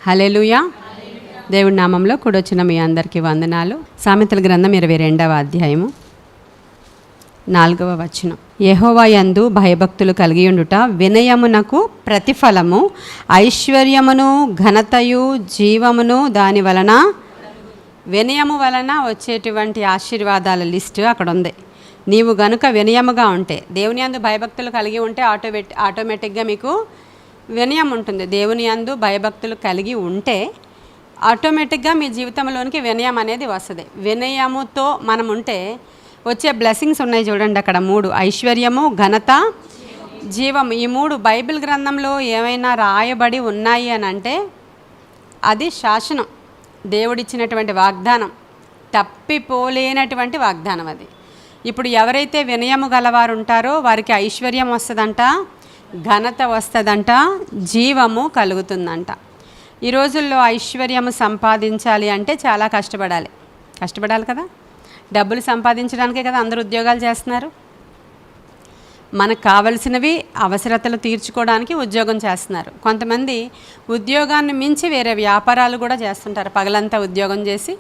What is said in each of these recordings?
హల్లెలూయా. దేవుడి నామంలో కూడొచ్చిన మీ అందరికీ వందనాలు. సామెతల గ్రంథం 22వ అధ్యాయము 4వ వచనం. యెహోవా యందు భయభక్తులు కలిగి ఉండుట వినయమునకు ప్రతిఫలము, ఐశ్వర్యమును ఘనతయు జీవమును దాని వలన, వినయము వలన వచ్చేటువంటి ఆశీర్వాదాల లిస్టు అక్కడ ఉంది. నీవు గనుక వినయముగా ఉంటే, దేవుని యందు భయభక్తులు కలిగి ఉంటే ఆటోమేటిక్గా మీకు వినయం ఉంటుంది. దేవుని యందు భయభక్తులు కలిగి ఉంటే ఆటోమేటిక్గా మీ జీవితంలోనికి వినయం అనేది వస్తుంది. వినయముతో మనం ఉంటే వచ్చే బ్లెస్సింగ్స్ ఉన్నాయి చూడండి అక్కడ 3: ఐశ్వర్యము, ఘనత, జీవము. ఈ 3 బైబిల్ గ్రంథంలో ఏమైనా రాయబడి ఉన్నాయి అని అంటే అది శాసనం, దేవుడిచ్చినటువంటి వాగ్దానం, తప్పిపోలేనటువంటి వాగ్దానం అది. ఇప్పుడు ఎవరైతే వినయము గలవారు ఉంటారో వారికి ఐశ్వర్యం వస్తుందంట, ఘనత వస్తుందంట, జీవము కలుగుతుందంట. ఈ రోజుల్లో ఐశ్వర్యము సంపాదించాలి అంటే చాలా కష్టపడాలి కదా. డబ్బులు సంపాదించడానికే కదా అందరూ ఉద్యోగాలు చేస్తున్నారు. మనకు కావలసినవి అవసరతలు తీర్చుకోవడానికి ఉద్యోగం చేస్తున్నారు. కొంతమంది ఉద్యోగాన్ని మించి వేరే వ్యాపారాలు కూడా చేస్తుంటారు. పగలంతా ఉద్యోగం చేసి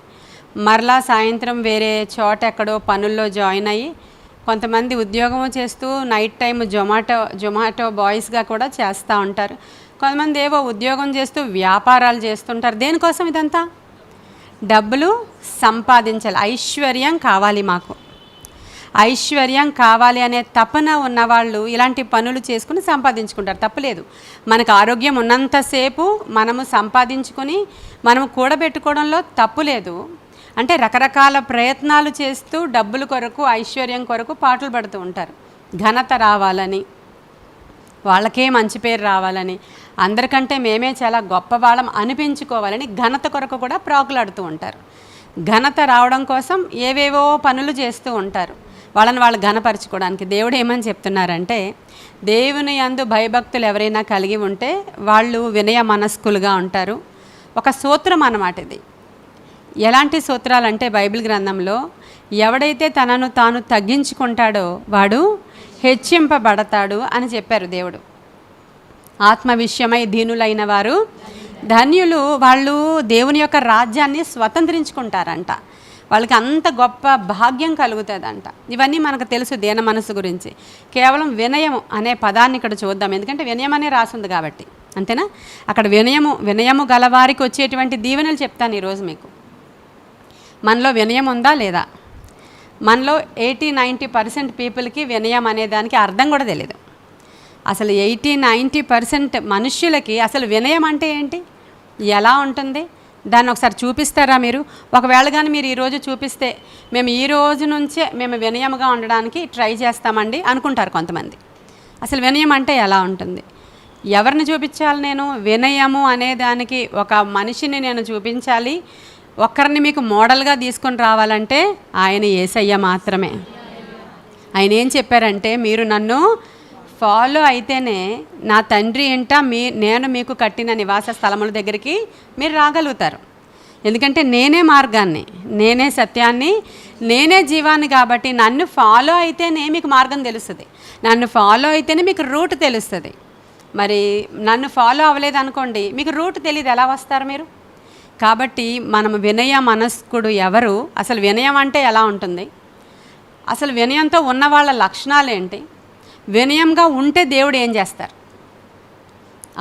మరలా సాయంత్రం వేరే చోట ఎక్కడో పనుల్లో జాయిన్ అయ్యి, కొంతమంది ఉద్యోగం చేస్తూ నైట్ టైం జొమాటో బాయ్స్గా కూడా చేస్తూ ఉంటారు. కొంతమంది ఏవో ఉద్యోగం చేస్తూ వ్యాపారాలు చేస్తుంటారు. దేనికోసం ఇదంతా? డబ్బులు సంపాదించాలి, ఐశ్వర్యం కావాలి, మాకు ఐశ్వర్యం కావాలి అనే తపన ఉన్నవాళ్ళు ఇలాంటి పనులు చేసుకుని సంపాదించుకుంటారు. తప్పులేదు. మనకు ఆరోగ్యం ఉన్నంతసేపు మనము సంపాదించుకొని మనము కూడబెట్టుకోవడంలో తప్పు లేదు. అంటే రకరకాల ప్రయత్నాలు చేస్తూ డబ్బుల కొరకు, ఐశ్వర్యం కొరకు పాటలు పడుతూ ఉంటారు. ఘనత రావాలని, వాళ్ళకే మంచి పేరు రావాలని, అందరికంటే మేమే చాలా గొప్పవాళ్ళం అనిపించుకోవాలని ఘనత కొరకు కూడా ప్రాకులాడుతూ ఉంటారు. ఘనత రావడం కోసం ఏవేవో పనులు చేస్తూ ఉంటారు, వాళ్ళని వాళ్ళు ఘనపరచుకోవడానికి. దేవుడు ఏమని చెప్తున్నారంటే, దేవుని యందు భయభక్తులు ఎవరైనా కలిగి ఉంటే వాళ్ళు వినయ మనస్కులుగా ఉంటారు. ఒక సూత్రం అన్నమాట ఇది. ఎలాంటి సూత్రాలు అంటే బైబిల్ గ్రంథంలో ఎవడైతే తనను తాను తగ్గించుకుంటాడో వాడు హెచ్చింపబడతాడు అని చెప్పారు దేవుడు. ఆత్మ విషయమై దీనులైన వారు ధన్యులు, వాళ్ళు దేవుని యొక్క రాజ్యాన్ని స్వతంత్రించుకుంటారంట. వాళ్ళకి అంత గొప్ప భాగ్యం కలుగుతుందంట. ఇవన్నీ మనకు తెలుసు దీన మనసు గురించి. కేవలం వినయం అనే పదాన్ని ఇక్కడ చూద్దాం, ఎందుకంటే వినయం అనే రాసింది కాబట్టి. అంతేనా? అక్కడ వినయము గలవారికి వచ్చేటువంటి దీవెనలు చెప్తాను ఈరోజు మీకు. మనలో వినయం ఉందా లేదా? మనలో 80-90% పీపుల్కి వినయం అనే దానికి అర్థం కూడా తెలియదు. అసలు 80-90% మనుష్యులకి అసలు వినయం అంటే ఏంటి, ఎలా ఉంటుంది, దాన్ని ఒకసారి చూపిస్తారా మీరు? ఒకవేళ కానీ మీరు ఈరోజు చూపిస్తే మేము ఈ రోజు నుంచే మేము వినయముగా ఉండడానికి ట్రై చేస్తామండి అనుకుంటారు కొంతమంది. అసలు వినయం అంటే ఎలా ఉంటుంది? ఎవరిని చూపించాలి నేను? వినయము అనే దానికి ఒక మనిషిని నేను చూపించాలి. ఒక్కరిని మీకు మోడల్గా తీసుకొని రావాలంటే ఆయన యేసయ్య మాత్రమే. ఆయన ఏం చెప్పారంటే, మీరు నన్ను ఫాలో అయితేనే నా తండ్రి ఇంట నేను మీకు కట్టిన నివాస స్థలముల దగ్గరికి మీరు రాగలుగుతారు. ఎందుకంటే నేనే మార్గాన్ని, నేనే సత్యాన్ని, నేనే జీవాన్ని. కాబట్టి నన్ను ఫాలో అయితేనే మీకు మార్గం తెలుస్తుంది, నన్ను ఫాలో అయితేనే మీకు రూట్ తెలుస్తుంది. మరి నన్ను ఫాలో అవ్వలేదు అనుకోండి, మీకు రూట్ తెలియదు, ఎలా వస్తారు మీరు? కాబట్టి మనం వినయ మనస్కుడు ఎవరు, అసలు వినయం అంటే ఎలా ఉంటుంది, అసలు వినయంతో ఉన్న వాళ్ళ లక్షణాలు ఏంటి, వినయంగా ఉంటే దేవుడు ఏం చేస్తారు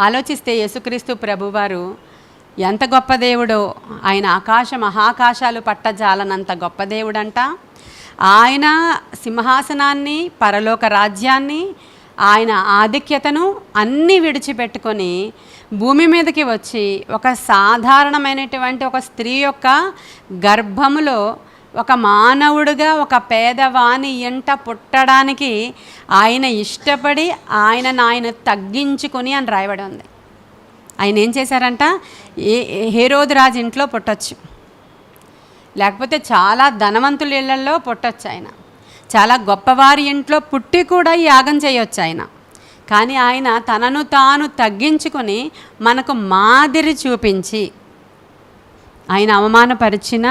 ఆలోచిస్తే, యేసుక్రీస్తు ప్రభువారు ఎంత గొప్ప దేవుడో. ఆయన మహాకాశాలు పట్టజాలనంత గొప్ప దేవుడంట. ఆయన సింహాసనాన్ని, పరలోక రాజ్యాన్ని, ఆయన ఆధిక్యతను అన్నీ విడిచిపెట్టుకొని భూమి మీదకి వచ్చి ఒక సాధారణమైనటువంటి ఒక స్త్రీ యొక్క గర్భములో ఒక మానవుడిగా ఒక పేదవాని ఇంట పుట్టడానికి ఆయన ఇష్టపడి ఆయన తగ్గించుకొని అని రాయబడి ఉంది. ఆయన ఏం చేశారంట, హేరోదు రాజు ఇంట్లో పుట్టొచ్చు, లేకపోతే చాలా ధనవంతుల ఇళ్లలో పుట్టొచ్చు, ఆయన చాలా గొప్పవారి ఇంట్లో పుట్టి కూడా యాగం చేయొచ్చు ఆయన. కానీ ఆయన తనను తాను తగ్గించుకొని మనకు మాదిరి చూపించి, ఆయన అవమానపరిచిన,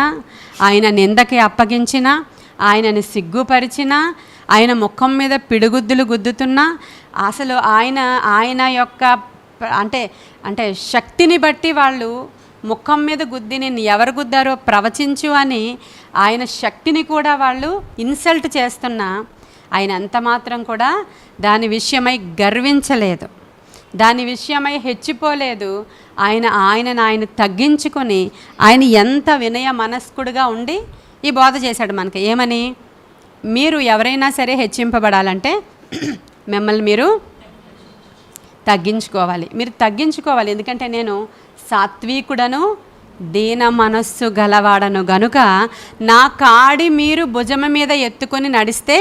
ఆయన నిందకి అప్పగించిన, ఆయనని సిగ్గుపరిచిన, ఆయన ముఖం మీద పిడుగుద్దులు గుద్దుతున్నా, అసలు ఆయన యొక్క అంటే అంటే శక్తిని బట్టి వాళ్ళు ముఖం మీద గుద్ది నేను ఎవరు గుద్దారో ప్రవచించు అని ఆయన శక్తిని కూడా వాళ్ళు ఇన్సల్ట్ చేస్తున్నా ఆయన ఎంత మాత్రం కూడా దాని విషయమై గర్వించలేదు, దాని విషయమై హెచ్చిపోలేదు. ఆయన తగ్గించుకొని ఆయన ఎంత వినయ మనస్కుడుగా ఉండి ఈ బోధ చేశాడు మనకి. ఏమని? మీరు ఎవరైనా సరే హెచ్చింపబడాలంటే మిమ్మల్ని మీరు తగ్గించుకోవాలి, మీరు తగ్గించుకోవాలి. ఎందుకంటే నేను సాత్వికుడను దీన మనస్సు గలవాడను గనుక నా కాడి మీరు భుజం మీద ఎత్తుకొని నడిస్తే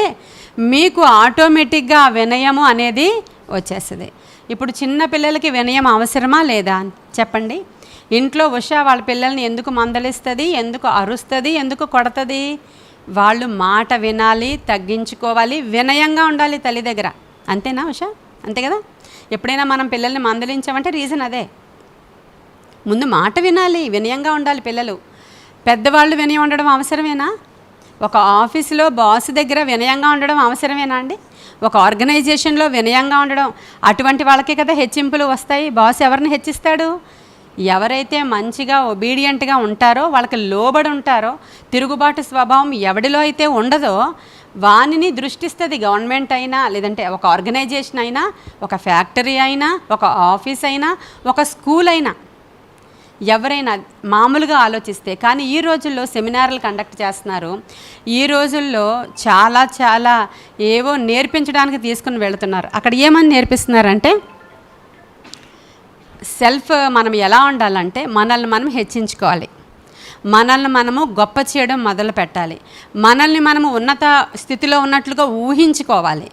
మీకు ఆటోమేటిక్గా వినయము అనేది వచ్చేస్తుంది. ఇప్పుడు చిన్న పిల్లలకి వినయం అవసరమా లేదా చెప్పండి? ఇంట్లో ఉషా వాళ్ళ పిల్లల్ని ఎందుకు మందలిస్తుంది, ఎందుకు అరుస్తుంది, ఎందుకు కొడుతుంది? వాళ్ళు మాట వినాలి, తగ్గించుకోవాలి, వినయంగా ఉండాలి తల్లి దగ్గర. అంతేనా ఉషా? అంతే కదా. ఎప్పుడైనా మనం పిల్లల్ని మందలించామంటే రీజన్ అదే. ముందు మాట వినాలి, వినయంగా ఉండాలి పిల్లలు. పెద్దవాళ్ళు వినయం ఉండడం అవసరమేనా? ఒక ఆఫీసులో బాస్ దగ్గర వినయంగా ఉండడం అవసరమేనా అండి? ఒక ఆర్గనైజేషన్లో వినయంగా ఉండడం, అటువంటి వాళ్ళకే కదా హెచ్చింపులు వస్తాయి. బాస్ ఎవరిని హెచ్చిస్తాడు? ఎవరైతే మంచిగా ఒబీడియంట్గా ఉంటారో, వాళ్ళకి లోబడి ఉంటారో, తిరుగుబాటు స్వభావం ఎవడిలో అయితే ఉండదో వానిని దృష్టిస్తుంది. గవర్నమెంట్ అయినా, లేదంటే ఒక ఆర్గనైజేషన్ అయినా, ఒక ఫ్యాక్టరీ అయినా, ఒక ఆఫీస్ అయినా, ఒక స్కూల్ అయినా, ఎవరైనా మామూలుగా ఆలోచిస్తే. కానీ ఈ రోజుల్లో సెమినార్లు కండక్ట్ చేస్తున్నారు. ఈ రోజుల్లో చాలా చాలా ఏవో నేర్పించడానికి తీసుకుని వెళుతున్నారు. అక్కడ ఏమని నేర్పిస్తున్నారంటే మనం ఎలా ఉండాలంటే మనల్ని మనం హెచ్చించుకోవాలి, మనల్ని మనము గొప్ప చేయడం మొదలు పెట్టాలి, మనల్ని మనము ఉన్నత స్థితిలో ఉన్నట్లుగా ఊహించుకోవాలి,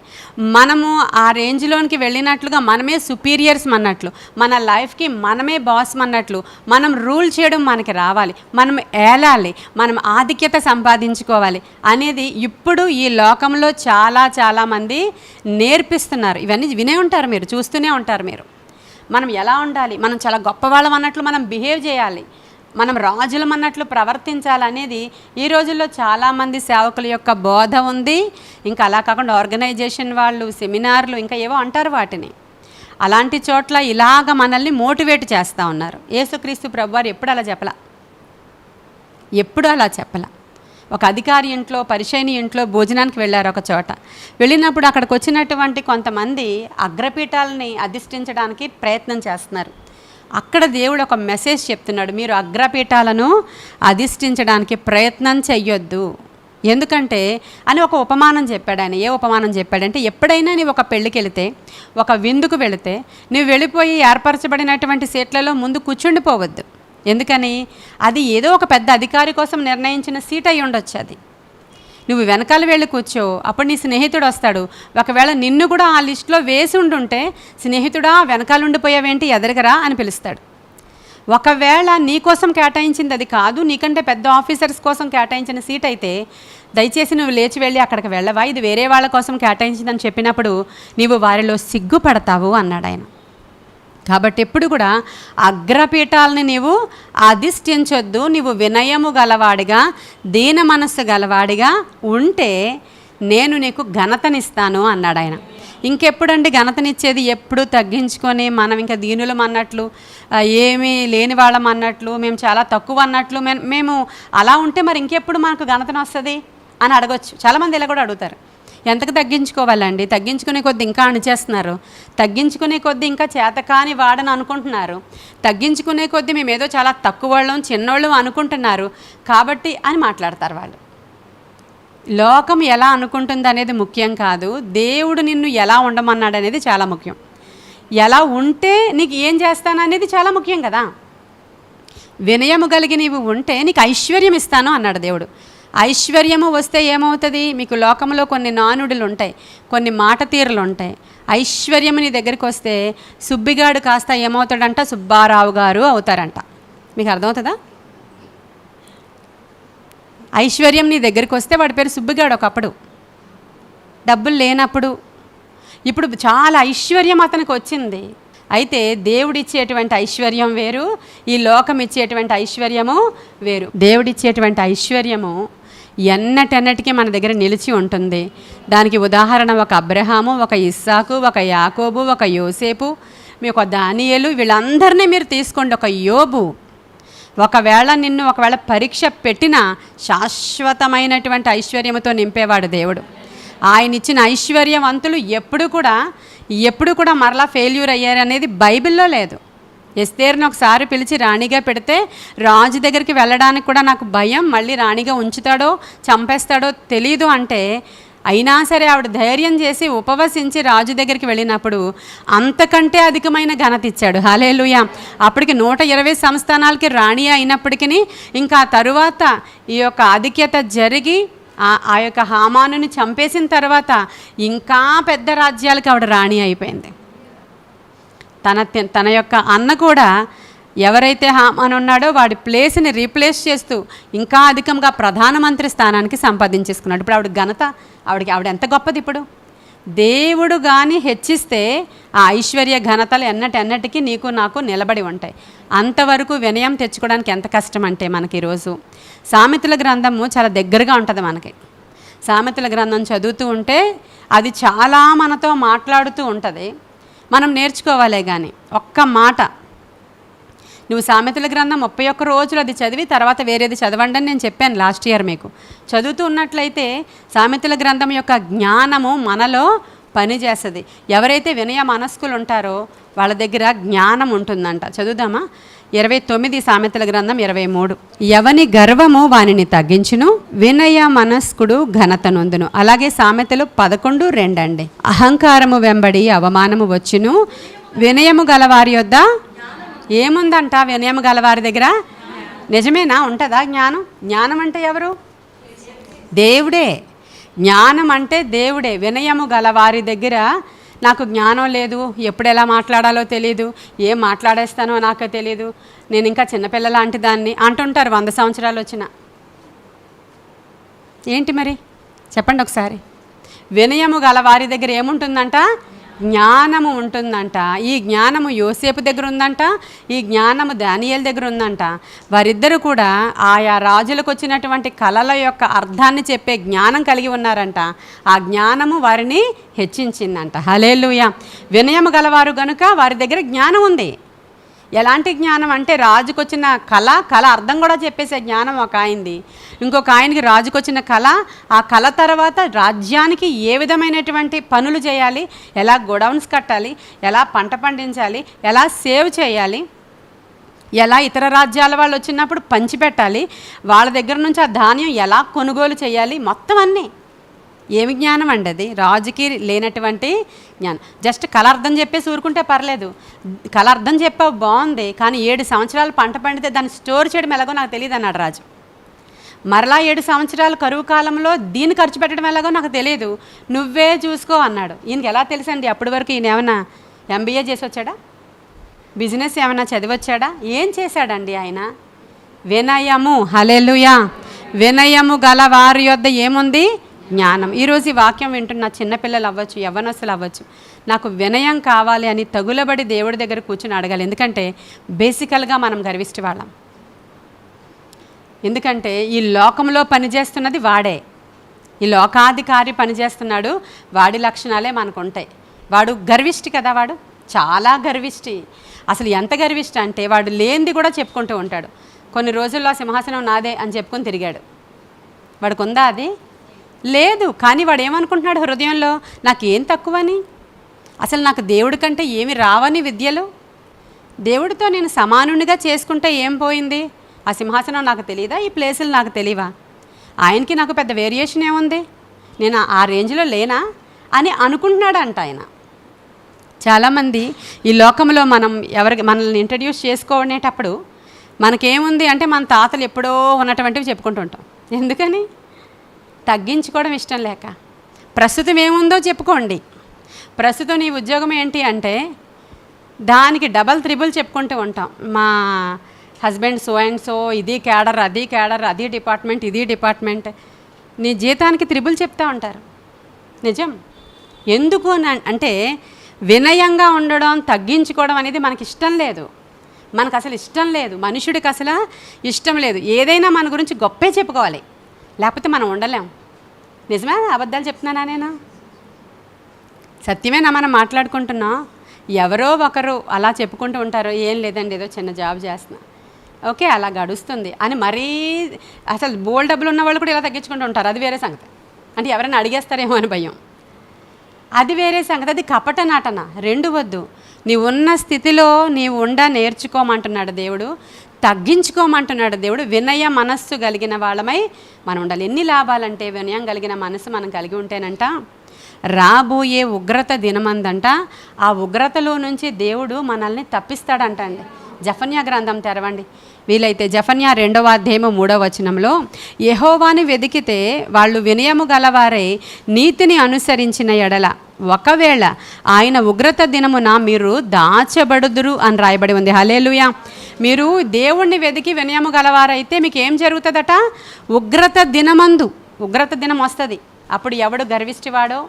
మనము ఆ రేంజ్లోనికి వెళ్ళినట్లుగా మనమే సుపీరియర్స్ అన్నట్లు, మన లైఫ్కి మనమే బాస్ అన్నట్లు మనం రూల్ చేయడం మనకి రావాలి, మనం ఏలాలి, మనం ఆధిక్యత సంపాదించుకోవాలి అనేది ఇప్పుడు ఈ లోకంలో చాలా చాలామంది నేర్పిస్తున్నారు. ఇవన్నీ వినే ఉంటారు, మీరు చూస్తూనే ఉంటారు. మీరు మనం ఎలా ఉండాలి, మనం చాలా గొప్పవాళ్ళం అన్నట్లు మనం బిహేవ్ చేయాలి, మనం రాజులం అన్నట్లు ప్రవర్తించాలనేది ఈ రోజుల్లో చాలామంది సేవకుల యొక్క బోధ ఉంది. ఇంకా అలా కాకుండా ఆర్గనైజేషన్ వాళ్ళు సెమినార్లు ఇంకా ఏవో అంటారు వాటిని. అలాంటి చోట్ల ఇలాగ మనల్ని మోటివేట్ చేస్తూ ఉన్నారు. యేసుక్రీస్తు ప్రభువారు ఎప్పుడు అలా చెప్పలా. ఒక అధికారి ఇంట్లో, పరిచయని ఇంట్లో భోజనానికి వెళ్ళారు. ఒక చోట వెళ్ళినప్పుడు అక్కడికి వచ్చినటువంటి కొంతమంది అగ్రపీఠాలని అధిష్ఠించడానికి ప్రయత్నం చేస్తున్నారు. అక్కడ దేవుడు ఒక మెసేజ్ చెప్తున్నాడు, మీరు అగ్రపీఠాలను అధిష్ఠించడానికి ప్రయత్నం చెయ్యొద్దు. ఎందుకంటే అని ఒక ఉపమానం చెప్పాడు ఆయన. ఏ ఉపమానం చెప్పాడంటే, ఎప్పుడైనా నీవు ఒక పెళ్ళికి వెళితే, ఒక విందుకు వెళితే, నువ్వు వెళ్ళిపోయి ఏర్పరచబడినటువంటి సీట్లలో ముందు కూర్చుండిపోవద్దు. ఎందుకని? అది ఏదో ఒక పెద్ద అధికారి కోసం నిర్ణయించిన సీట్ అయి ఉండొచ్చు. అది నువ్వు వెనకాల వెళ్ళి కూర్చో, అప్పుడు నీ స్నేహితుడు వస్తాడు. ఒకవేళ నిన్ను కూడా ఆ లిస్టులో వేసి ఉండుంటే, స్నేహితుడా వెనకాల ఉండిపోయావేంటి, ఎదరగరా అని పిలుస్తాడు. ఒకవేళ నీ కోసం కేటాయించింది అది కాదు, నీకంటే పెద్ద ఆఫీసర్స్ కోసం కేటాయించిన సీట్ అయితే దయచేసి నువ్వు లేచి వెళ్ళి అక్కడికి వెళ్ళవా, ఇది వేరే వాళ్ళ కోసం కేటాయించిందని చెప్పినప్పుడు నీవు వారిలో సిగ్గుపడతావు అన్నాడు ఆయన. కాబట్టి ఎప్పుడు కూడా అగ్రపీఠాలని నీవు అధిష్ఠించొద్దు. నీవు వినయము గలవాడిగా, దీన మనస్సు గలవాడిగా ఉంటే నేను నీకు ఘనతనిస్తాను అన్నాడు ఆయన. ఇంకెప్పుడండి ఘనతనిచ్చేది? ఎప్పుడు తగ్గించుకొని మనం ఇంకా దీనులం అన్నట్లు, ఏమీ లేని వాళ్ళం అన్నట్లు, మేము చాలా తక్కువ అన్నట్లు మేము అలా ఉంటే మరి ఇంకెప్పుడు మనకు ఘనతను వస్తుంది అని అడగొచ్చు. చాలామంది ఇలా కూడా అడుగుతారు. ఎంతకు తగ్గించుకోవాలండి? తగ్గించుకునే కొద్దీ ఇంకా అణిచేస్తున్నారు, తగ్గించుకునే కొద్దీ ఇంకా చేతకాని వాడని అనుకుంటున్నారు, తగ్గించుకునే కొద్దీ మేమేదో చాలా తక్కువ వాళ్ళం, చిన్నోళ్ళం అనుకుంటున్నారు కాబట్టి అని మాట్లాడతారు వాళ్ళు. లోకం ఎలా అనుకుంటుంది అనేది ముఖ్యం కాదు, దేవుడు నిన్ను ఎలా ఉండమన్నాడు అనేది చాలా ముఖ్యం. ఎలా ఉంటే నీకు ఏం చేస్తాననేది చాలా ముఖ్యం కదా. వినయము కలిగి నీవు ఉంటే నీకు ఐశ్వర్యం ఇస్తాను అన్నాడు దేవుడు. ఐశ్వర్యము వస్తే ఏమవుతుంది? మీకు లోకంలో కొన్ని నానుడులు ఉంటాయి, కొన్ని మాట తీరులు ఉంటాయి. ఐశ్వర్యము నీ దగ్గరికి వస్తే సుబ్బిగాడు కాస్త ఏమవుతాడంట, సుబ్బారావు గారు అవుతారంట. మీకు అర్థమవుతుందా? ఐశ్వర్యం నీ దగ్గరికి వస్తే వాడి పేరు సుబ్బిగాడు ఒకప్పుడు, డబ్బులు లేనప్పుడు. ఇప్పుడు చాలా ఐశ్వర్యం అతనికి వచ్చింది. అయితే దేవుడిచ్చేటువంటి ఐశ్వర్యం వేరు, ఈ లోకం ఇచ్చేటువంటి ఐశ్వర్యము వేరు. దేవుడిచ్చేటువంటి ఐశ్వర్యము ఎన్నటెన్నటికీ మన దగ్గర నిలిచి ఉంటుంది. దానికి ఉదాహరణ ఒక అబ్రహాము, ఒక ఇస్సాకు, ఒక యాకోబు, ఒక యోసేపు, మీ ఒక దానియేలు, వీళ్ళందరినీ మీరు తీసుకోండి. ఒక యోబు, ఒకవేళ పరీక్ష పెట్టినా శాశ్వతమైనటువంటి ఐశ్వర్యంతో నింపేవాడు దేవుడు. ఆయన ఇచ్చిన ఐశ్వర్యవంతులు ఎప్పుడు కూడా మరలా ఫెయిల్యూర్ అయ్యారు అనేది బైబిల్లో లేదు. ఎస్తేరుని ఒకసారి పిలిచి రాణిగా పెడితే రాజు దగ్గరికి వెళ్ళడానికి కూడా నాకు భయం, మళ్ళీ రాణిగా ఉంచుతాడో చంపేస్తాడో తెలీదు అంటే, అయినా సరే ఆవిడ ధైర్యం చేసి ఉపవసించి రాజు దగ్గరికి వెళ్ళినప్పుడు అంతకంటే అధికమైన ఘనత ఇచ్చాడు. హల్లెలూయా. అప్పటికి 120 సంస్థానాలకి రాణి అయినప్పటికీ ఇంకా తరువాత ఈ యొక్క ఆధిక్యత జరిగి ఆ యొక్క హామానుని చంపేసిన తర్వాత ఇంకా పెద్ద రాజ్యాలకు ఆవిడ రాణి అయిపోయింది. తన యొక్క అన్న కూడా ఎవరైతే హామాన్ ఉన్నాడో వాడి ప్లేస్ని రీప్లేస్ చేస్తూ ఇంకా అధికంగా ప్రధానమంత్రి స్థానానికి సంపాదించేసుకున్నాడు. ఇప్పుడు ఆవిడ ఘనత, ఆవిడ ఎంత గొప్పది. ఇప్పుడు దేవుడు కానీ హెచ్చిస్తే ఆ ఐశ్వర్య ఘనతలు ఎన్నటికి నీకు నాకు నిలబడి ఉంటాయి. అంతవరకు వినయం తెచ్చుకోవడానికి ఎంత కష్టం అంటే మనకి ఈరోజు సామెతల గ్రంథము చాలా దగ్గరగా ఉంటుంది మనకి. సామెతల గ్రంథం చదువుతూ ఉంటే అది చాలా మనతో మాట్లాడుతూ ఉంటుంది. మనం నేర్చుకోవాలే కానీ ఒక్క మాట, నువ్వు సామెతల గ్రంథం 31 రోజులు అది చదివి తర్వాత వేరేది చదవండి అని నేను చెప్పాను లాస్ట్ ఇయర్ మీకు. చదువుతూ ఉన్నట్లయితే సామెతల గ్రంథం యొక్క జ్ఞానము మనలో పనిచేస్తుంది. ఎవరైతే వినయ మనస్కులు ఉంటారో వాళ్ళ దగ్గర జ్ఞానం ఉంటుందంట. చదువుదామా? 29 సామెతల గ్రంథం 23. ఎవని గర్వము వానిని తగ్గించును, వినయ మనస్కుడు ఘనత నొందును. అలాగే సామెతలు 11:2 అండి. అహంకారము వెంబడి అవమానము వచ్చును, వినయము గలవారి యొద్ద ఏముందంట? వినయము గలవారి దగ్గర నిజమేనా? ఉంటుందా జ్ఞానం? జ్ఞానం అంటే ఎవరు? దేవుడే. జ్ఞానం అంటే దేవుడే. వినయము గలవారి దగ్గర నాకు జ్ఞానం లేదు, ఎప్పుడు ఎలా మాట్లాడాలో తెలీదు, ఏం మాట్లాడేస్తానో నాకు తెలీదు, నేను ఇంకా చిన్నపిల్ల లాంటి దాన్ని అంటుంటారు 100 సంవత్సరాలు వచ్చినా. ఏంటి మరి చెప్పండి ఒకసారి. వినయము గలవారి దగ్గర ఏముంటుందంట? జ్ఞానము ఉంటుందంట. ఈ జ్ఞానము యోసేపు దగ్గర ఉందంట, ఈ జ్ఞానము దానియేలు దగ్గర ఉందంట. వారిద్దరు కూడా ఆయా రాజులకు వచ్చినటువంటి కళల యొక్క అర్థాన్ని చెప్పే జ్ఞానం కలిగి ఉన్నారంట. ఆ జ్ఞానము వారిని హెచ్చించిందంట. హల్లెలూయా. వినయము గలవారు గనుక వారి దగ్గర జ్ఞానం ఉంది. ఎలాంటి జ్ఞానం అంటే రాజుకొచ్చిన కళ అర్థం కూడా చెప్పేసే జ్ఞానం ఒక ఆయనది. ఇంకొక ఆయనకి రాజుకొచ్చిన ఆ కళ తర్వాత రాజ్యానికి ఏ విధమైనటువంటి పనులు చేయాలి, ఎలా గోడౌన్స్ కట్టాలి, ఎలా పంట పండించాలి, ఎలా సేవ్ చేయాలి, ఎలా ఇతర రాజ్యాల వాళ్ళు వచ్చినప్పుడు పంచిపెట్టాలి, వాళ్ళ దగ్గర నుంచి ఆ ధాన్యం ఎలా కొనుగోలు చేయాలి, మొత్తం అన్నీ. ఏమి జ్ఞానం అండి అది? రాజుకి లేనటువంటి జ్ఞానం. జస్ట్ కళ అర్థం చెప్పేసి ఊరుకుంటే పర్లేదు. కళ అర్థం చెప్పావు బాగుంది, కానీ 7 సంవత్సరాలు పంట పండితే దాన్ని స్టోర్ చేయడం ఎలాగో నాకు తెలియదు అన్నాడు రాజు. మరలా 7 సంవత్సరాలు కరువు కాలంలో దీన్ని ఖర్చు పెట్టడం ఎలాగో నాకు తెలియదు, నువ్వే చూసుకో అన్నాడు. ఈయనకి ఎలా తెలుసండి? అప్పటి వరకు ఈయన ఏమైనా MBA చేసి వచ్చాడా? బిజినెస్ ఏమైనా చదివొచ్చాడా? ఏం చేశాడండి ఆయన? వినయము. హల్లెలూయా. వినయము గల వారి యొద్ద ఏముంది? జ్ఞానం. ఈరోజు ఈ వాక్యం వింటున్న చిన్నపిల్లలు అవ్వచ్చు, యవ్వనస్తులు అవ్వచ్చు, నాకు వినయం కావాలి అని తగులబడి దేవుడి దగ్గర కూర్చుని అడగాలి. ఎందుకంటే బేసికల్గా మనం గర్విష్టి వాళ్ళం. ఎందుకంటే ఈ లోకంలో పనిచేస్తున్నది వాడే, ఈ లోకాధికారి పనిచేస్తున్నాడు, వాడి లక్షణాలే మనకు ఉంటాయి. వాడు గర్విష్టి కదా, వాడు చాలా గర్విష్టి. అసలు ఎంత గర్విష్టి అంటే వాడు లేనిది కూడా చెప్పుకుంటూ ఉంటాడు. కొన్ని రోజుల్లో సింహాసనం నాదే అని చెప్పుకొని తిరిగాడు. వాడికి ఉందా అది? లేదు. కానీ వాడు ఏమనుకుంటున్నాడు హృదయంలో? నాకేం తక్కువని, అసలు నాకు దేవుడి కంటే ఏమి రావని విద్యలు, దేవుడితో నేను సమానునిగా చేసుకుంటే ఏం పోయింది? ఆ సింహాసనం నాకు తెలియదా? ఈ ప్లేసులు నాకు తెలియవా? ఆయనకి నాకు పెద్ద వేరియేషన్ ఏముంది? నేను ఆ రేంజ్లో లేనా అని అనుకుంటున్నాడంట ఆయన. చాలామంది ఈ లోకంలో మనల్ని ఇంట్రడ్యూస్ చేసుకోనేటప్పుడు మనకేముంది అంటే మన తాతలు ఎప్పుడో ఉన్నటువంటివి చెప్పుకుంటూ ఉంటాం. ఎందుకని? తగ్గించుకోవడం ఇష్టం లేక. ప్రస్తుతం ఏముందో చెప్పుకోండి. ప్రస్తుతం నీ ఉద్యోగం ఏంటి అంటే దానికి డబల్ త్రిబుల్ చెప్పుకుంటూ ఉంటాం. మా హస్బెండ్ సో అండ్ సో, ఇది క్యాడర్, అది క్యాడర్, అది డిపార్ట్మెంట్, ఇది డిపార్ట్మెంట్. నీ జీతానికి త్రిబుల్ చెప్తా ఉంటారు. నిజం. ఎందుకు అంటే వినయంగా ఉండడం, తగ్గించుకోవడం అనేది మనకి ఇష్టం లేదు. మనకు అసలు ఇష్టం లేదు. మనుషుడికి అసలు ఇష్టం లేదు. ఏదైనా మన గురించి గొప్పే చెప్పుకోవాలి, లేకపోతే మనం ఉండలేం. నిజమే? అబద్ధాలు చెప్తున్నానా నేను? సత్యమేనా మనం మాట్లాడుకుంటున్నాం? ఎవరో ఒకరు అలా చెప్పుకుంటూ ఉంటారు, ఏం లేదండి ఏదో చిన్న జాబ్ చేస్తున్నా, ఓకే అలా గడుస్తుంది అని. మరీ అసలు బోల్ డబ్బులు ఉన్న వాళ్ళు కూడా ఇలా తగ్గించుకుంటూ ఉంటారు, అది వేరే సంగతి. అంటే ఎవరైనా అడిగేస్తారేమో అని భయం, అది వేరే సంగతి. అది కపట నటన, రెండు వద్దు. నీవు ఉన్న స్థితిలో నీవు నేర్చుకోమంటున్నాడు దేవుడు, తగ్గించుకోమంటున్నాడు దేవుడు. వినయ మనస్సు కలిగిన వాళ్ళమై మనం ఉండాలి. ఎన్ని లాభాలంటే వినయం కలిగిన మనస్సు మనం కలిగి ఉంటేనంట రాబోయే ఉగ్రత దినమందంట ఆ ఉగ్రతలో నుంచి దేవుడు మనల్ని తప్పిస్తాడంట అండి. జఫన్యా గ్రంథం తెరవండి వీలైతే. జఫన్యా 2వ అధ్యాయము 3వ వచనంలో, యెహోవాను వెదికితే వాళ్ళు వినయము గలవారై నీతిని అనుసరించిన ఎడల ఒకవేళ ఆయన ఉగ్రత దినమున మీరు దాచబడుదురు అని రాయబడి ఉంది. హల్లెలూయా. మీరు దేవుణ్ణి వెదికి వినయము గలవారైతే మీకు ఏం జరుగుతుందట? ఉగ్రత దినం వస్తుంది. అప్పుడు ఎవడు గర్విష్టివాడో,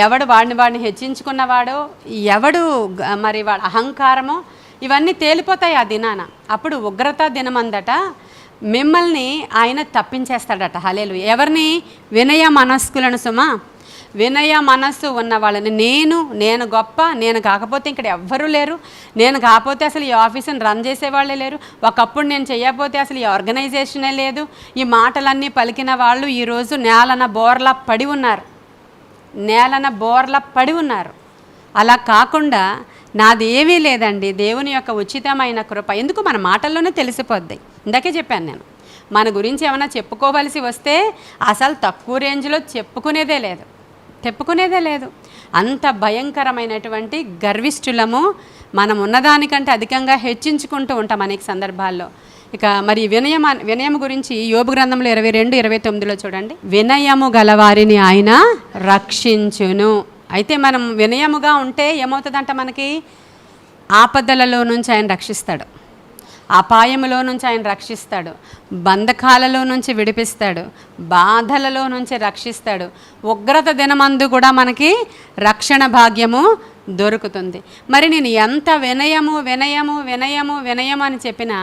ఎవడు వాడిని హెచ్చించుకున్నవాడో, ఎవడు మరి వాడు అహంకారమో, ఇవన్నీ తేలిపోతాయి ఆ దినాన. అప్పుడు ఉగ్రత దినమందట మిమ్మల్ని ఆయన తప్పించేస్తాడట. హల్లెలూయా. ఎవరిని? వినయ మనస్కులను సుమా, వినయ మనస్సు ఉన్న వాళ్ళని. నేను గొప్ప, నేను కాకపోతే ఇక్కడ ఎవ్వరూ లేరు, నేను కాకపోతే అసలు ఈ ఆఫీసుని రన్ చేసేవాళ్ళే లేరు, ఒకప్పుడు నేను చేయకపోతే అసలు ఈ ఆర్గనైజేషనే లేదు, ఈ మాటలన్నీ పలికిన వాళ్ళు ఈరోజు నేలన బోర్లా పడి ఉన్నారు. అలా కాకుండా నాది ఏమీ లేదండి, దేవుని యొక్క ఉచితమైన కృప. ఎందుకు? మన మాటల్లోనే తెలిసిపోద్ది. ఇందాకే చెప్పాను నేను, మన గురించి ఏమైనా చెప్పుకోవలసి వస్తే అసలు తక్కువ రేంజ్లో చెప్పుకునేదే లేదు. అంత భయంకరమైనటువంటి గర్విష్ఠులము. మనం ఉన్నదానికంటే అధికంగా హెచ్చించుకుంటూ ఉంటాం అనేక సందర్భాల్లో. ఇక మరి వినయము గురించి యోబు గ్రంథంలో 22:29 చూడండి. వినయము గలవారిని ఆయన రక్షించును. అయితే మనం వినయముగా ఉంటే ఏమవుతుందంట? మనకి ఆపదలలో నుంచి ఆయన రక్షిస్తాడు, అపాయములో నుంచి ఆయన రక్షిస్తాడు, బంధకాలలో నుంచి విడిపిస్తాడు, బాధలలో నుంచి రక్షిస్తాడు. ఉగ్రత దినమందు కూడా మనకి రక్షణ భాగ్యము దొరుకుతుంది. మరి నేను ఎంత వినయము అని చెప్పినా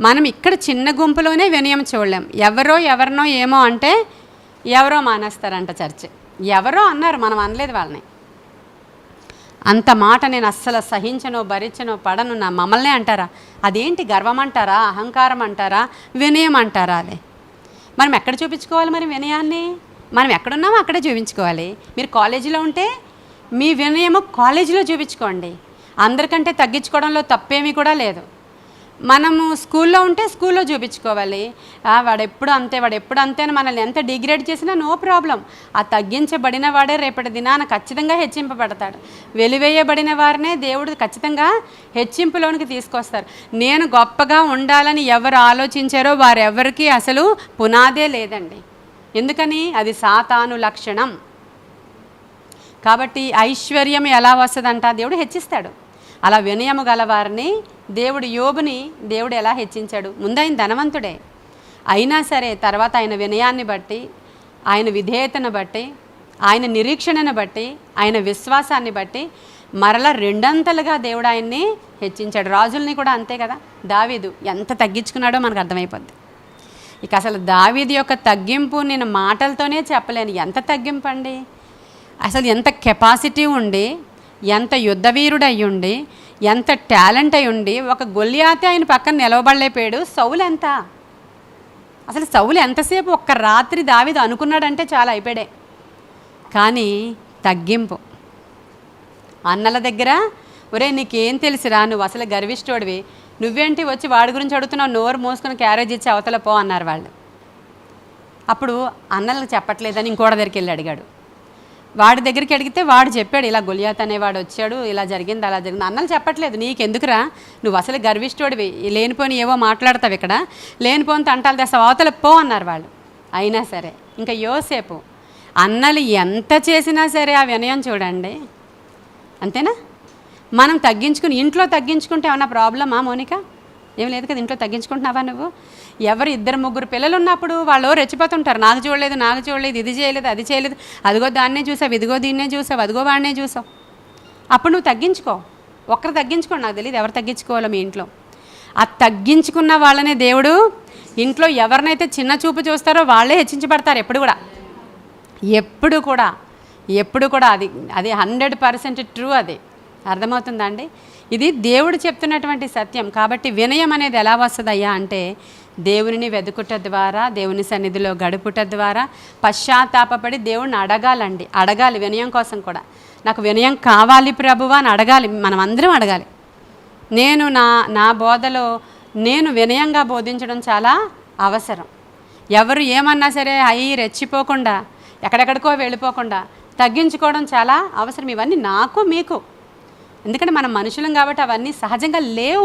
మనం ఇక్కడ చిన్న గుంపులోనే వినయం చూడలేం. ఎవరినో ఏమో అంటే ఎవరో మానేస్తారంట చర్చ్. ఎవరో అన్నారు, మనం అనలేదు వాళ్ళని. అంత మాట నేను అస్సలు సహించను, భరించను, పడను, నా మమ్మల్నే అంటారా? అదేంటి? గర్వం అంటారా? అహంకారం అంటారా? వినయం అంటారా? అదే మనం ఎక్కడ చూపించుకోవాలి? మరి వినయాన్ని మనం ఎక్కడున్నామో అక్కడే చూపించుకోవాలి. మీరు కాలేజీలో ఉంటే మీ వినయము కాలేజీలో చూపించుకోండి. అందరికంటే తగ్గించుకోవడంలో తప్పేమీ కూడా లేదు. మనము స్కూల్లో ఉంటే స్కూల్లో చూపించుకోవాలి. వాడు ఎప్పుడు అంతే అని మనల్ని ఎంత డిగ్రేడ్ చేసినా నో ప్రాబ్లం. ఆ తగ్గించబడిన వాడే రేపటి దినాన ఖచ్చితంగా హెచ్చింపబడతాడు. వెలివేయబడిన వారినే దేవుడు ఖచ్చితంగా హెచ్చింపులోనికి తీసుకొస్తారు. నేను గొప్పగా ఉండాలని ఎవరు ఆలోచించారో వారెవరికి అసలు పునాదే లేదండి. ఎందుకని? అది సాతాను లక్షణం. కాబట్టి ఐశ్వర్యం ఎలా వస్తుందంట? దేవుడు హెచ్చిస్తాడు. అలా వినయము గలవారిని యోబుని దేవుడు ఎలా హెచ్చించాడు? ముందు ఆయన ధనవంతుడే అయినా సరే, తర్వాత ఆయన వినయాన్ని బట్టి, ఆయన విధేయతను బట్టి, ఆయన నిరీక్షణను బట్టి, ఆయన విశ్వాసాన్ని బట్టి మరలా 2 దేవుడు ఆయన్ని హెచ్చించాడు. రాజుల్ని కూడా అంతే కదా. దావీదు ఎంత తగ్గించుకున్నాడో మనకు అర్థమైపోద్ది. ఇక అసలు దావీదు యొక్క తగ్గింపు నేను మాటలతోనే చెప్పలేను. ఎంత తగ్గింపు అండి! అసలు ఎంత కెపాసిటీ ఉండి, ఎంత యుద్ధవీరుడు అయ్యుండి, ఎంత టాలెంట్ అయ్యుండి, ఒక గొల్లియాతే ఆయన పక్కన నిలవబడలేపాడు. సౌలు ఎంతసేపు ఒక్క రాత్రి దావీదు అనుకున్నాడంటే చాలా అయిపోయాడే. కానీ తగ్గింపు. అన్నల దగ్గర, ఒరే నీకేం తెలుసురా, నువ్వు అసలు గర్విష్ఠుడివి, నువ్వేంటి వచ్చి వాడి గురించి అడుగుతున్నావు, నోరు మోసుకొని క్యారేజ్ ఇచ్చి అవతల పో అన్నారు వాళ్ళు. అప్పుడు అన్నలకు చెప్పట్లేదని ఇంకోటి దగ్గరికి వెళ్ళి అడిగాడు. వాడి దగ్గరికి అడిగితే వాడు చెప్పాడు, ఇలా గొలియాత్ అనేవాడు వచ్చాడు, ఇలా జరిగింది అలా జరిగింది. అన్నలు చెప్పట్లేదు. నీకెందుకురా, నువ్వు అసలు గర్విష్ఠుడివి, లేనిపోని ఏవో మాట్లాడతావు, ఇక్కడ లేనిపోని తంటాలు తెస్తావు, అవతల పో అన్నారు వాళ్ళు. అయినా సరే ఇంకా యోసేపు, అన్నలు ఎంత చేసినా సరే ఆ వినయం చూడండి. అంతేనా? మనం తగ్గించుకుని ఇంట్లో తగ్గించుకుంటే ఏమన్నా ప్రాబ్లమా మోనిక? ఏం లేదు కదా. ఇంట్లో తగ్గించుకుంటున్నావా నువ్వు? ఎవరు 2-3 పిల్లలు ఉన్నప్పుడు వాళ్ళు రెచ్చిపోతుంటారు. నాకు చూడలేదు, ఇది చేయలేదు, అది చేయలేదు, అదిగో దాన్నే చూసావు, ఇదిగో దీన్నే చూసావు, అదిగో వాడినే చూసావు. అప్పుడు నువ్వు తగ్గించుకో. ఒక్కరు తగ్గించుకోండి, నాకు తెలియదు ఎవరు తగ్గించుకోవాలో మీ ఇంట్లో. ఆ తగ్గించుకున్న వాళ్ళనే దేవుడు ఇంట్లో ఎవరినైతే చిన్న చూపు చూస్తారో వాళ్ళే హెచ్చించబడతారు. ఎప్పుడు కూడా ఎప్పుడు కూడా అది అది 100% ట్రూ. అది అర్థమవుతుందా అండి? ఇది దేవుడు చెప్తున్నటువంటి సత్యం. కాబట్టి వినయం అనేది ఎలా వస్తుందయ్యా అంటే, దేవునిని వెతుకుట ద్వారా, దేవుని సన్నిధిలో గడుపుట ద్వారా, పశ్చాత్తాపపడి దేవుణ్ణి అడగాలండి. అడగాలి వినయం కోసం కూడా. నాకు వినయం కావాలి ప్రభువా అని అడగాలి. మనం అందరం అడగాలి. నేను నా బోధలో నేను వినయంగా బోధించడం చాలా అవసరం. ఎవరు ఏమన్నా సరే రెచ్చిపోకుండా, ఎక్కడెక్కడికో వెళ్ళిపోకుండా తగ్గించుకోవడం చాలా అవసరం. ఇవన్నీ నాకు మీకు, ఎందుకంటే మనం మనుషులం కాబట్టి అవన్నీ సహజంగా లేవు.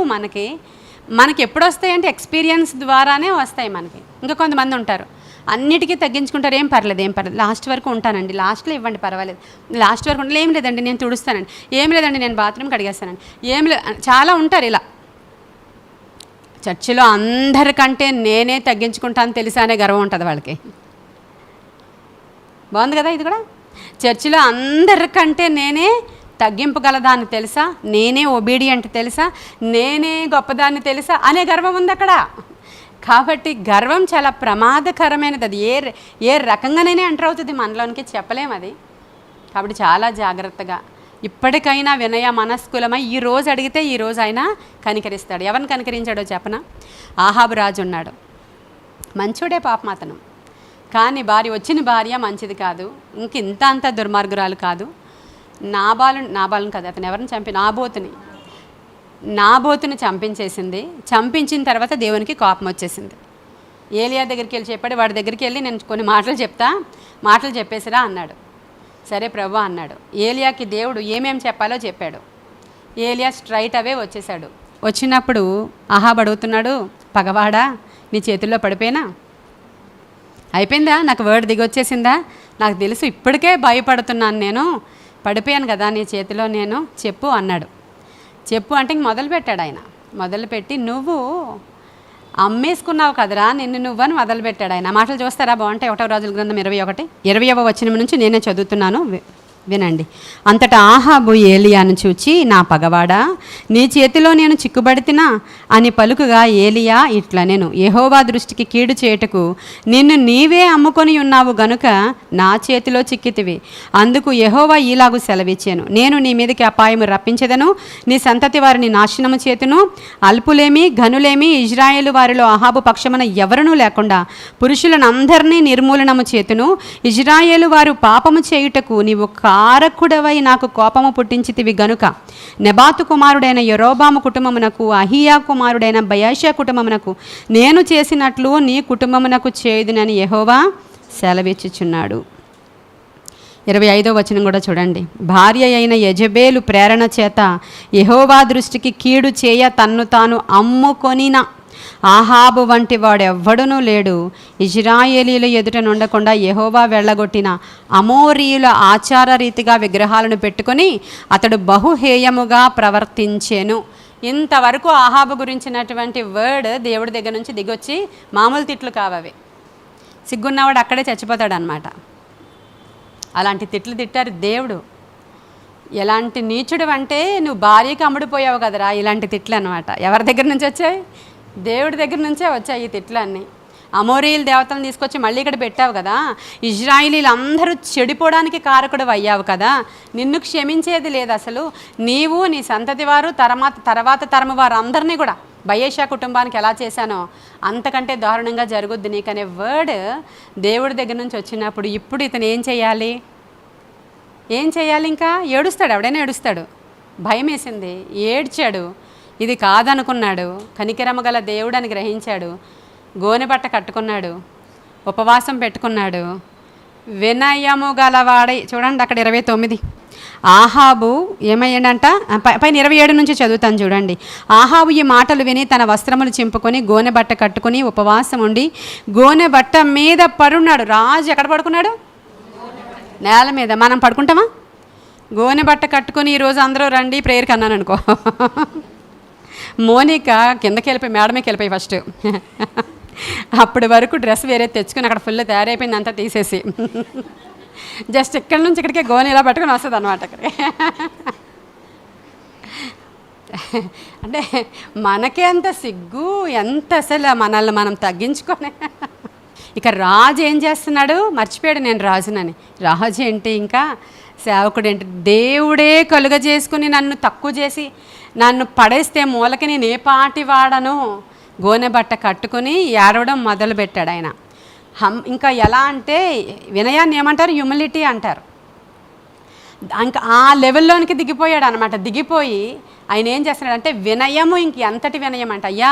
మనకి ఎప్పుడు వస్తాయంటే ఎక్స్పీరియన్స్ ద్వారానే వస్తాయి మనకి. ఇంకా కొంతమంది ఉంటారు అన్నిటికీ తగ్గించుకుంటారు, ఏం పర్లేదు లాస్ట్ వరకు ఉంటానండి, లాస్ట్లో ఇవ్వండి పర్వాలేదు, లాస్ట్ వరకు ఉంటాను, ఏం లేదండి నేను తుడుస్తానండి, ఏం లేదండి నేను బాత్రూమ్ కడిగేస్తానండి, ఏం లేదు, చాలా ఉంటారు ఇలా. చర్చిలో అందరికంటే నేనే తగ్గించుకుంటాను తెలుసా అనే గర్వం ఉంటుంది వాళ్ళకి. బాగుంది కదా ఇది కూడా? చర్చిలో అందరికంటే నేనే తగ్గింపగలదాన్ని తెలుసా, నేనే ఒబీడియంట్ తెలుసా, నేనే గొప్పదాన్ని తెలుసా అనే గర్వం ఉంది అక్కడ. కాబట్టి గర్వం చాలా ప్రమాదకరమైనది. అది ఏ రకంగానైనా ఎంటర్ అవుతుంది మనలోనికి, చెప్పలేము అది. కాబట్టి చాలా జాగ్రత్తగా ఇప్పటికైనా వినయ మనస్కులమై ఈరోజు అడిగితే ఈరోజు ఆయన కనికరిస్తాడు. ఎవరిని కనికరించాడో చెప్పనా? ఆహాబు రాజు ఉన్నాడు, మంచోడే పాపం అతను. కానీ వచ్చిన భార్య మంచిది కాదు, ఇంత అంత దుర్మార్గురాలు కాదు. నాబాలుని కాదు, అతను ఎవరిని నాబోతుని చంపించేసింది. చంపించిన తర్వాత దేవునికి కోపం వచ్చేసింది. ఏలియా దగ్గరికి వెళ్ళి చెప్పాడు, వాడి దగ్గరికి వెళ్ళి నేను కొన్ని మాటలు చెప్పేసిరా అన్నాడు. సరే ప్రభు అన్నాడు. ఏలియాకి దేవుడు ఏమేమి చెప్పాలో చెప్పాడు. ఏలియా స్ట్రైట్ అవే వచ్చేసాడు. వచ్చినప్పుడు ఆహాబు అడుగుతున్నాడు, పగవాడా నీ చేతుల్లో పడిపోయినా అయిపోయిందా, నాకు వర్డ్ దిగొచ్చేసిందా, నాకు తెలుసు ఇప్పటికే భయపడుతున్నాను, నేను పడిపోయాను కదా నీ చేతిలో, నేను చెప్పు అన్నాడు. చెప్పు అంటే ఇంక మొదలుపెట్టాడు ఆయన. మొదలుపెట్టి నువ్వు అమ్మేసుకున్నావు కదరా నిన్ను నువ్వని మొదలుపెట్టాడు ఆయన. మాటలు చూస్తారా? బాగుంటాయి. 1వ రాజుల గ్రంథం 20వ వచనం నుంచి నేనే చదువుతున్నాను, వినండి. అంతటా ఆహాబు ఏలియాను చూచి, నా పగవాడా నీ చేతిలో నేను చిక్కుబడితినా అని పలుకుగా, ఏలియా ఇట్లా నేను యెహోవా దృష్టికి కీడు చేయుటకు నిన్ను నీవే అమ్ముకొని ఉన్నావు గనుక నా చేతిలో చిక్కితివి. అందుకు యెహోవా ఈలాగు సెలవిచ్చాను, నేను నీ మీదకి అపాయము రప్పించెదను, నీ సంతతి వారిని నాశనము చేతును. అల్పులేమి ఘనులేమి ఇజ్రాయేలు వారిలో అహాబు పక్షమున ఎవరునూ లేకుండా పురుషులను అందరినీ నిర్మూలనము చేతును. ఇజ్రాయేలు వారు పాపము చేయుటకు నీవు కారకుడవై నాకు కోపము పుట్టించితివి గనుక నెబాతు కుమారుడైన యెరోబాము కుటుంబమునకు, అహియా కుమారుడైన బయాషా కుటుంబమునకు నేను చేసినట్లు నీ కుటుంబమునకు చేయుదునని యెహోవా సెలవిచ్చుచున్నాడు. 25వ వచనం కూడా చూడండి. భార్య అయిన యెజబేలు ప్రేరణ చేత యెహోవా దృష్టికి కీడు చేయ తన్ను తాను అమ్ముకొనిన ఆహాబు వంటి వాడెవ్వడునూ లేడు. ఇజ్రాయేలీల ఎదుట నుండకుండా యెహోవా వెళ్ళగొట్టిన అమోరీయుల ఆచార రీతిగా విగ్రహాలను పెట్టుకొని అతడు బహుహేయముగా ప్రవర్తించెను. ఇంతవరకు ఆహాబు గురించినటువంటి వర్డ్ దేవుడి దగ్గర నుంచి దిగొచ్చి మామూలు తిట్లు కావవి. సిగ్గున్నవాడు అక్కడే చచ్చిపోతాడు అన్నమాట. అలాంటి తిట్లు తిట్టారు దేవుడు. ఎలాంటి నీచుడు అంటే, నువ్వు భార్యకి అమ్ముడిపోయావు కదరా, ఇలాంటి తిట్లు అనమాట. ఎవరి దగ్గర నుంచి వచ్చాయి? దేవుడి దగ్గర నుంచే వచ్చాయి ఈ తిట్లన్నీ. అమోరీయుల దేవతలను తీసుకొచ్చి మళ్ళీ ఇక్కడ పెట్టావు కదా, ఇజ్రాయిలీలు అందరూ చెడిపోవడానికి కారకుడు అయ్యావు కదా, నిన్ను క్షమించేది లేదు అసలు. నీవు నీ సంతతి వారు తర్వాత తరము వారు అందరినీ కూడా బయేషా కుటుంబానికి ఎలా చేశానో అంతకంటే దారుణంగా జరుగుద్ది నీకనే వర్డ్ దేవుడి దగ్గర నుంచి వచ్చినప్పుడు ఇప్పుడు ఇతను ఏం చేయాలి? ఇంకా ఏడుస్తాడు. ఎవడైనా ఏడుస్తాడు. భయం వేసింది, ఏడ్చాడు. ఇది కాదనుకున్నాడు. కనికరమ గల దేవుడని గ్రహించాడు. గోనె బట్ట కట్టుకున్నాడు, ఉపవాసం పెట్టుకున్నాడు, వినయము గలవాడై. చూడండి అక్కడ 29. ఆహాబు ఏమయ్యాడంట? పైన 27 నుంచి చదువుతాను చూడండి. ఆహాబు ఈ మాటలు విని తన వస్త్రములు చింపుకొని గోనె బట్ట కట్టుకుని ఉపవాసం ఉండి గోనె బట్ట మీద పడున్నాడు. రాజు ఎక్కడ పడుకున్నాడు? నేల మీద. మనం పడుకుంటామా? గోనె బట్ట కట్టుకుని ఈరోజు అందరూ రండి ప్రేయర్కి అన్నాను అనుకో, మోనిక కిందకి వెళ్ళిపోయి మేడమేకి వెళ్ళిపోయి ఫస్ట్. అప్పటి వరకు డ్రెస్ వేరే తెచ్చుకుని అక్కడ ఫుల్ తయారైపోయింది అంతా తీసేసి జస్ట్ ఇక్కడి నుంచి ఇక్కడికే గోని ఇలా పట్టుకొని వస్తుంది అనమాట. అక్కడికి అంటే మనకే అంత సిగ్గు, ఎంత అసలు మనల్ని మనం తగ్గించుకొని ఇక రాజు ఏం చేస్తున్నాడు, మర్చిపోయాడు నేను రాజునని. రాజు ఏంటి, ఇంకా సేవకుడు ఏంటి, దేవుడే కలుగ చేసుకుని నన్ను తక్కువ చేసి నన్ను పడేస్తే మూలకి నేను ఏ పాటి వాడను, గోనె బట్ట కట్టుకుని ఏడవడం మొదలుపెట్టాడు ఆయన. ఇంకా ఎలా అంటే వినయాన్ని ఏమంటారు, హ్యూమిలిటీ అంటారు. ఇంకా ఆ లెవెల్లోనికి దిగిపోయాడు అనమాట. దిగిపోయి ఆయన ఏం చేస్తున్నాడంటే వినయము, ఇంక ఎంతటి వినయం అంటే, అయ్యా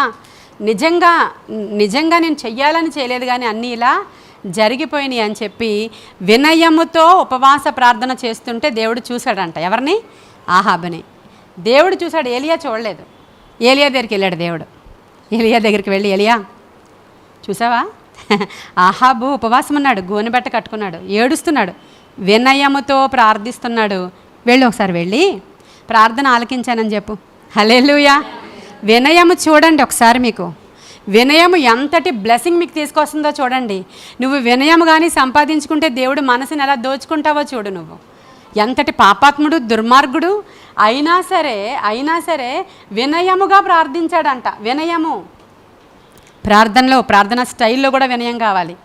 నిజంగా నేను చెయ్యాలని చేయలేదు కానీ అన్నీ ఇలా జరిగిపోయినాయి అని చెప్పి వినయముతో ఉపవాస ప్రార్థన చేస్తుంటే దేవుడు చూశాడంట. ఎవరిని? ఆహాబుని. దేవుడు చూశాడు, ఏలియా చూడలేదు. ఏలియా దగ్గరికి వెళ్ళాడు దేవుడు. ఏలియా దగ్గరికి వెళ్ళి, ఏలియా చూసావా, ఆహాబు ఉపవాసం ఉన్నాడు, గోనెబట్ట కట్టుకున్నాడు, ఏడుస్తున్నాడు, వినయముతో ప్రార్థిస్తున్నాడు, వెళ్ళి ఒకసారి వెళ్ళి ప్రార్థన ఆలకించానని చెప్పు. హల్లెలూయా. వినయము చూడండి ఒకసారి, మీకు వినయము ఎంతటి బ్లెస్సింగ్ మీకు తీసుకొస్తుందో చూడండి. నువ్వు వినయము కానీ సంపాదించుకుంటే దేవుడు మనసుని ఎలా దోచుకుంటావో చూడు. నువ్వు ఎంతటి పాపాత్ముడు, దుర్మార్గుడు అయినా సరే వినయముగా ప్రార్థించాడంట. వినయము ప్రార్థన స్టైల్లో కూడా వినయం కావాలి.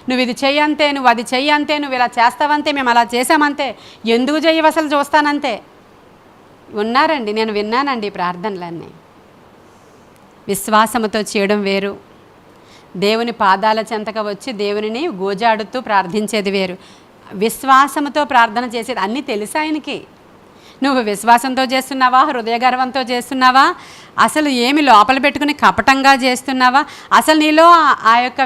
నువ్వు ఇది చెయ్యంతే, నువ్వు అది చెయ్యంతే, నువ్వు ఇలా చేస్తావంతే, మేము అలా చేసామంతే, ఎందుకు చెయ్యవు అసలు చూస్తానంతే ఉన్నారండి. నేను విన్నానండి ఈ ప్రార్థనలన్నీ. విశ్వాసముతో చేయడం వేరు, దేవుని పాదాల చెంతక వచ్చి దేవునిని గోజాడుతూ ప్రార్థించేది వేరు. విశ్వాసముతో ప్రార్థన చేసేది అన్నీ తెలుసు ఆయనకి. నువ్వు విశ్వాసంతో చేస్తున్నావా, హృదయ గర్వంతో చేస్తున్నావా, అసలు ఏమి లోపల పెట్టుకుని కపటంగా చేస్తున్నావా, అసలు నీలో ఆ యొక్క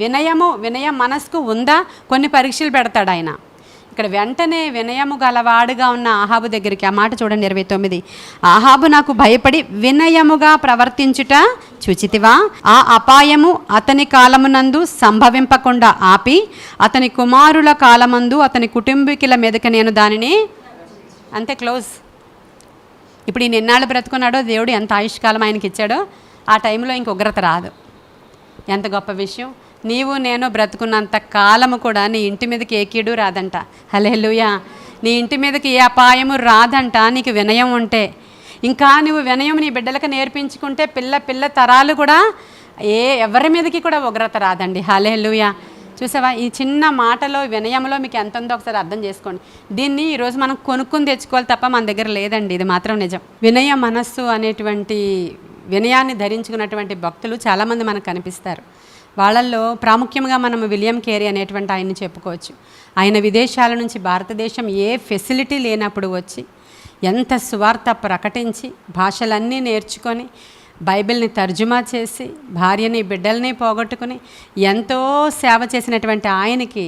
వినయం మనసుకు ఉందా, కొన్ని పరీక్షలు పెడతాడు ఆయన. ఇక్కడ వెంటనే వినయము గలవాడుగా ఉన్న ఆహాబు దగ్గరికి, ఆ మాట చూడండి 29, ఆహాబు నాకు భయపడి వినయముగా ప్రవర్తించుట చూచితివా, ఆ అపాయము అతని కాలమునందు సంభవింపకుండా ఆపి అతని కుమారుల కాలమందు అతని కుటుంబీకుల మీదకి నేను దానిని, అంతే, క్లోజ్. ఇప్పుడు ఈయన ఎన్నాళ్ళు బ్రతుకున్నాడో, దేవుడు ఎంత ఆయుష్కాలం ఆయనకి ఇచ్చాడో ఆ టైంలో ఇంక ఉగ్రత రాదు. ఎంత గొప్ప విషయం. నీవు నేను బ్రతుకున్నంత కాలము కూడా నీ ఇంటి మీదకి ఏ కీడు రాదంట. హల్లెలూయా. నీ ఇంటి మీదకి ఏ అపాయము రాదంట నీకు వినయం ఉంటే. ఇంకా నువ్వు వినయం నీ బిడ్డలకు నేర్పించుకుంటే పిల్ల తరాలు కూడా ఎవరి మీదకి కూడా ఉగ్రత రాదండి. హల్లెలూయా. చూసావా, ఈ చిన్న మాటలో వినయంలో మీకు ఎంత ఉందో ఒకసారి అర్థం చేసుకోండి. దీన్ని ఈరోజు మనం కొనుక్కుని తెచ్చుకోవాలి తప్ప మన దగ్గర లేదండి. ఇది మాత్రం నిజం. వినయ మనస్సు అనేటువంటి వినయాన్ని ధరించుకున్నటువంటి భక్తులు చాలామంది మనకు కనిపిస్తారు. వాళ్ళల్లో ప్రాముఖ్యంగా మనం విలియం కేరీ అనేటువంటి ఆయన్ని చెప్పుకోవచ్చు. ఆయన విదేశాల నుంచి భారతదేశం ఏ ఫెసిలిటీ లేనప్పుడు వచ్చి ఎంత సువార్త ప్రకటించి భాషలన్నీ నేర్చుకొని బైబిల్ని తర్జుమా చేసి భార్యని బిడ్డల్ని పోగొట్టుకుని ఎంతో సేవ చేసినటువంటి ఆయనకి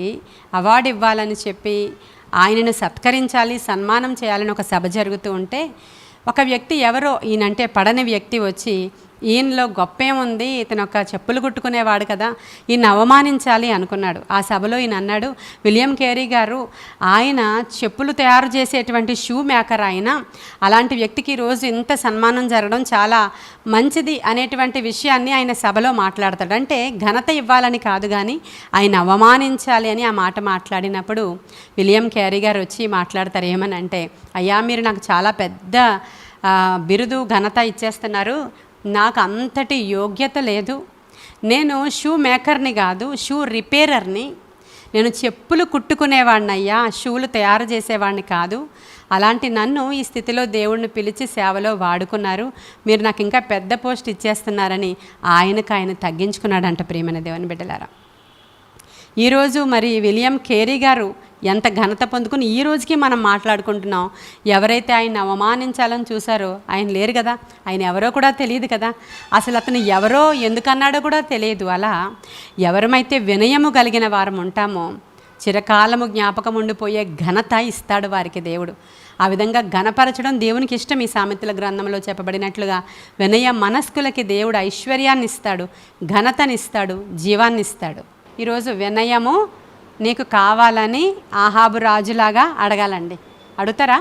అవార్డు ఇవ్వాలని చెప్పి ఆయనను సత్కరించాలి, సన్మానం చేయాలని ఒక సభ జరుగుతూ ఉంటే ఒక వ్యక్తి, ఎవరో ఈయనంటే పడని వ్యక్తి వచ్చి, ఈయనలో గొప్పేముంది, ఇతను ఒక చెప్పులు కుట్టుకునేవాడు కదా, ఈయన అవమానించాలి అనుకున్నాడు. ఆ సభలో ఈయన అన్నాడు, విలియం కేరీ గారు ఆయన చెప్పులు తయారు చేసేటువంటి షూ మేకర్ ఆయన, అలాంటి వ్యక్తికి ఈరోజు ఇంత సన్మానం జరగడం చాలా మంచిది అనేటువంటి విషయాన్ని ఆయన సభలో మాట్లాడతాడు. అంటే ఘనత ఇవ్వాలని కాదు కానీ ఆయన అవమానించాలి అని ఆ మాట మాట్లాడినప్పుడు విలియం కేరీ గారు వచ్చి మాట్లాడతారు. ఏమని అంటే, అయ్యా మీరు నాకు చాలా పెద్ద బిరుదు ఘనత ఇచ్చేస్తున్నారు, నాకు అంతటి యోగ్యత లేదు, నేను షూ మేకర్ని కాదు, షూ రిపేరర్ని, నేను చెప్పులు కుట్టుకునేవాడిని అయ్యా, షూలు తయారు చేసేవాడిని కాదు, అలాంటి నన్ను ఈ స్థితిలో దేవుడిని పిలిచి సేవలో వాడుకున్నారు, మీరు నాకు ఇంకా పెద్ద పోస్ట్ ఇచ్చేస్తున్నారని ఆయన తగ్గించుకున్నాడంట. ప్రియమైన దేవుని బిడ్డలారా, ఈరోజు మరి విలియం కేరీ గారు ఎంత ఘనత పొందుకుని ఈ రోజుకి మనం మాట్లాడుకుంటున్నాం. ఎవరైతే ఆయన అవమానించాలని చూసారో ఆయన లేరు కదా, ఆయన ఎవరో కూడా తెలియదు కదా, అసలు అతను ఎవరో ఎందుకన్నాడో కూడా తెలియదు. అలా ఎవరమైతే వినయము కలిగిన వారం ఉంటామో చిరకాలము జ్ఞాపకం ఉండిపోయే ఘనత ఇస్తాడు వారికి దేవుడు. ఆ విధంగా ఘనపరచడం దేవునికి ఇష్టం. ఈ సామెతల గ్రంథంలో చెప్పబడినట్లుగా వినయ మనస్కులకి దేవుడు ఐశ్వర్యాన్ని ఇస్తాడు, ఘనతనిస్తాడు, జీవాన్ని ఇస్తాడు. ఈరోజు వినయము నీకు కావాలని ఆహాబు రాజులాగా అడగాలండి. అడుగుతారా?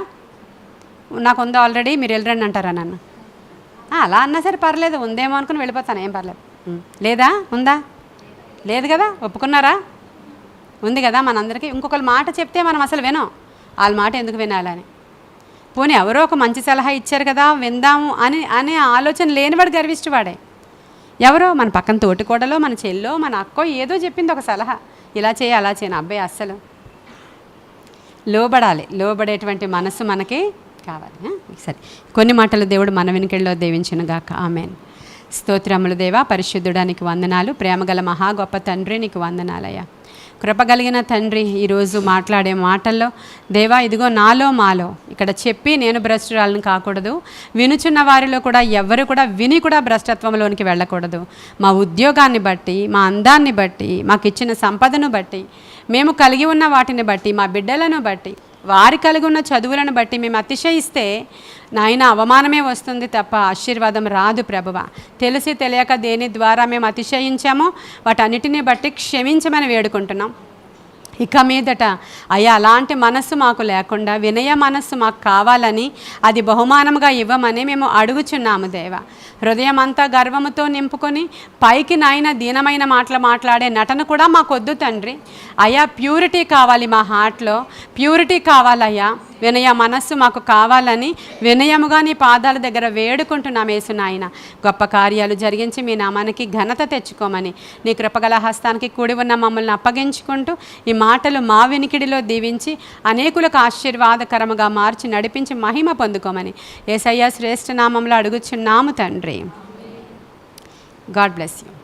నాకు ఉందా ఆల్రెడీ, మీరు వెళ్ళరండి అంటారా నన్ను? అలా అన్నా సరే పర్లేదు, ఉందేమో అనుకుని వెళ్ళిపోతాను, ఏం పర్లేదు. లేదా? ఉందా? లేదు కదా, ఒప్పుకున్నారా? ఉంది కదా. మనందరికీ ఇంకొకరు మాట చెప్తే మనం అసలు వినం, వాళ్ళ మాట ఎందుకు వినాలని. పోనీ ఎవరో ఒక మంచి సలహా ఇచ్చారు కదా విందాము అనే ఆలోచన లేనివాడు గర్విష్ఠువాడే. ఎవరో మన పక్కన తోటికోడలో, మన చెల్లో, మన అక్కో ఏదో చెప్పింది ఒక సలహా, ఇలా చేయి అలా చేయను. అబ్బాయి అస్సలు లోబడాలి. లోబడేటువంటి మనసు మనకి కావాలి. సరే, కొన్ని మాటలు దేవుడు మన వెనుకల్లో దీవించునుగాక. ఆమేన్. స్తోత్రములు దేవా, పరిశుద్ధుడానికి వందనాలు. ప్రేమగల మహా గొప్ప తండ్రి, నీకు వందనాలయ్యా. కృపగలిగిన తండ్రి, ఈరోజు మాట్లాడే మాటల్లో దేవా, ఇదిగో నాలో మాలో ఇక్కడ చెప్పి నేను భ్రష్టురాలను కాకూడదు, వినుచున్న వారిలో కూడా ఎవ్వరు కూడా విని కూడా భ్రష్టత్వంలోనికి వెళ్ళకూడదు. మా ఉద్యోగాన్ని బట్టి, మా అందాన్ని బట్టి, మాకు ఇచ్చిన సంపదను బట్టి, మేము కలిగి ఉన్న వాటిని బట్టి, మా బిడ్డలను బట్టి, వారి కలిగి ఉన్న చదువులను బట్టి మేము అతిశయిస్తే నాయన అవమానమే వస్తుంది తప్ప ఆశీర్వాదం రాదు ప్రభువా. తెలిసి తెలియక దేని ద్వారా మేము అతిశయించామో వాటన్నిటిని బట్టి క్షమించమని వేడుకుంటున్నాం. ఇక మీదట అయ్యా అలాంటి మనస్సు మాకు లేకుండా వినయ మనస్సు మాకు కావాలని, అది బహుమానంగా ఇవ్వమని మేము అడుగుచున్నాము దేవా. హృదయం అంతా గర్వముతో నింపుకొని పైకి నాయన దీనమైన మాటలు మాట్లాడే నటన కూడా మాకొద్దు తండ్రి. అయ్యా ప్యూరిటీ కావాలి, మా హార్ట్లో ప్యూరిటీ కావాలయ్యా. వినయ మనస్సు మాకు కావాలని వినయముగా నీ పాదాల దగ్గర వేడుకుంటున్నాం యేసు నాయన. గొప్ప కార్యాలు జరిగించి మీ నామానికి ఘనత తెచ్చుకోమని నీ కృపగల హస్తానికి కూడి ఉన్న మమ్మల్ని అప్పగించుకుంటూ ఈ మాటలు మా వినికిడిలో దీవించి అనేకులకు ఆశీర్వాదకరముగా మార్చి నడిపించి మహిమ పొందుకోమని యేసయ్య శ్రేష్ఠ నామంలో అడుగుచున్నాము తండ్రి. God bless you.